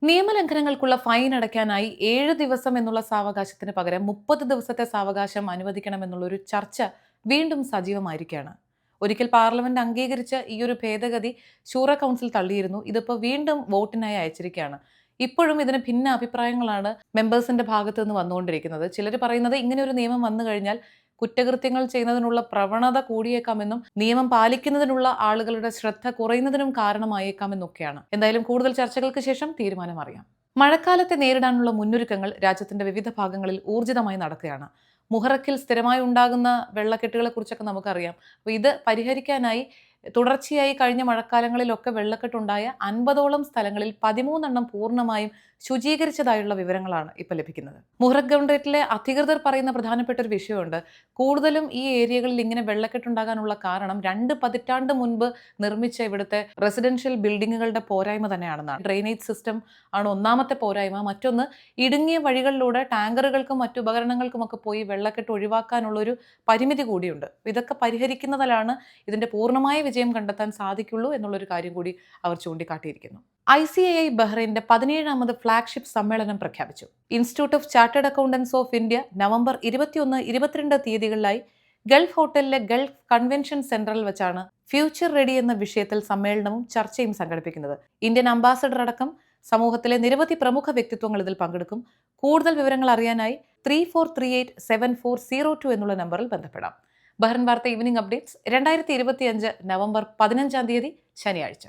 നിയമലംഘനങ്ങൾക്കുള്ള fine അടയ്ക്കാനായി 7 ദിവസം എന്നുള്ള സാവകാശത്തിന് പകരം 30 ദിവസത്തെ സാവകാശം അനുവദിക്കണമെന്നുള്ള ഒരു ചർച്ച വീണ്ടും സജീവമായിരിക്കുകയാണ്. ഒരിക്കൽ പാർലമെന്റ് അംഗീകരിച്ച ഈ ഒരു ഭേദഗതി ശൂറ കൗൺസിൽ തള്ളിയിരുന്നു. ഇതിപ്പോൾ വീണ്ടും വോട്ടിനായി അയച്ചിരിക്കുകയാണ്. ഇപ്പോഴും ഇതിന് ഭിന്ന അഭിപ്രായങ്ങളാണ് മെമ്പേഴ്സിന്റെ ഭാഗത്ത് നിന്ന് വന്നുകൊണ്ടിരിക്കുന്നത്. ചിലർ പറയുന്നത് ഇങ്ങനെ ഒരു നിയമം വന്നു കഴിഞ്ഞാൽ കുറ്റകൃത്യങ്ങൾ ചെയ്യുന്നതിനുള്ള പ്രവണത കൂടിയേക്കാമെന്നും നിയമം പാലിക്കുന്നതിനുള്ള ആളുകളുടെ ശ്രദ്ധ കുറയുന്നതിനും കാരണമായേക്കാമെന്നൊക്കെയാണ്. എന്തായാലും കൂടുതൽ ചർച്ചകൾക്ക് ശേഷം തീരുമാനം അറിയാം. മഴക്കാലത്തെ നേരിടാനുള്ള മുന്നൊരുക്കങ്ങൾ രാജ്യത്തിന്റെ വിവിധ ഭാഗങ്ങളിൽ ഊർജിതമായി നടക്കുകയാണ്. മുഹറക്കിൽ സ്ഥിരമായി ഉണ്ടാകുന്ന വെള്ളക്കെട്ടുകളെ കുറിച്ചൊക്കെ നമുക്കറിയാം. അപ്പോൾ ഇത് പരിഹരിക്കാനായി തുടർച്ചയായി കഴിഞ്ഞ മഴക്കാലങ്ങളിലൊക്കെ വെള്ളക്കെട്ടുണ്ടായ 50ഓളം സ്ഥലങ്ങളിൽ 13 പൂർണ്ണമായും ശുചീകരിച്ചതായുള്ള വിവരങ്ങളാണ് ഇപ്പോൾ ലഭിക്കുന്നത്. മുഹറക് ഗവൺറേറ്റിലെ അധികൃതർ പറയുന്ന പ്രധാനപ്പെട്ട ഒരു വിഷയമുണ്ട്. കൂടുതലും ഈ ഏരിയകളിൽ ഇങ്ങനെ വെള്ളക്കെട്ടുണ്ടാകാനുള്ള കാരണം 2 പതിറ്റാണ്ട് മുൻപ് നിർമ്മിച്ച ഇവിടുത്തെ റെസിഡൻഷ്യൽ ബിൽഡിങ്ങുകളുടെ പോരായ്മ തന്നെയാണെന്നാണ്. ഡ്രെയിനേജ് സിസ്റ്റം ആണ് ഒന്നാമത്തെ പോരായ്മ. മറ്റൊന്ന്, ഇടുങ്ങിയ വഴികളിലൂടെ ടാങ്കറുകൾക്കും മറ്റു ഉപകരണങ്ങൾക്കുമൊക്കെ പോയി വെള്ളക്കെട്ട് ഒഴിവാക്കാനുള്ള ഒരു പരിമിതി കൂടിയുണ്ട്. ഇതൊക്കെ പരിഹരിക്കുന്നതിലാണ് ഇതിന്റെ പൂർണ്ണമായ വിജയം കണ്ടെത്താൻ സാധിക്കുള്ളൂ എന്നുള്ളൊരു കാര്യം കൂടി അവർ ചൂണ്ടിക്കാട്ടിയിരിക്കുന്നു. ICAI ബഹ്റൈൻ്റെ 17ാമത് ഫ്ലാഗ്ഷിപ്പ് സമ്മേളനം പ്രഖ്യാപിച്ചു. Institute of chartered accountants of India November 21, 22 തീയതികളിലായി ഗൾഫ് ഹോട്ടലിലെ ഗൾഫ് കൺവെൻഷൻ സെന്ററിൽ വെച്ചാണ് ഫ്യൂച്ചർ റെഡി എന്ന വിഷയത്തിൽ സമ്മേളനവും ചർച്ചയും സംഘടിപ്പിക്കുന്നത്. ഇന്ത്യൻ അംബാസഡർ അടക്കം സമൂഹത്തിലെ നിരവധി പ്രമുഖ വ്യക്തിത്വങ്ങൾ ഇതിൽ പങ്കെടുക്കും. കൂടുതൽ വിവരങ്ങൾ അറിയാനായി 34387402 എന്നുള്ള നമ്പറിൽ ബന്ധപ്പെടാം. ബഹ്റൈൻ വാർത്ത ഈവനിംഗ് അപ്ഡേറ്റ്സ് 2025 നവംബർ 15 ശനിയാഴ്ച.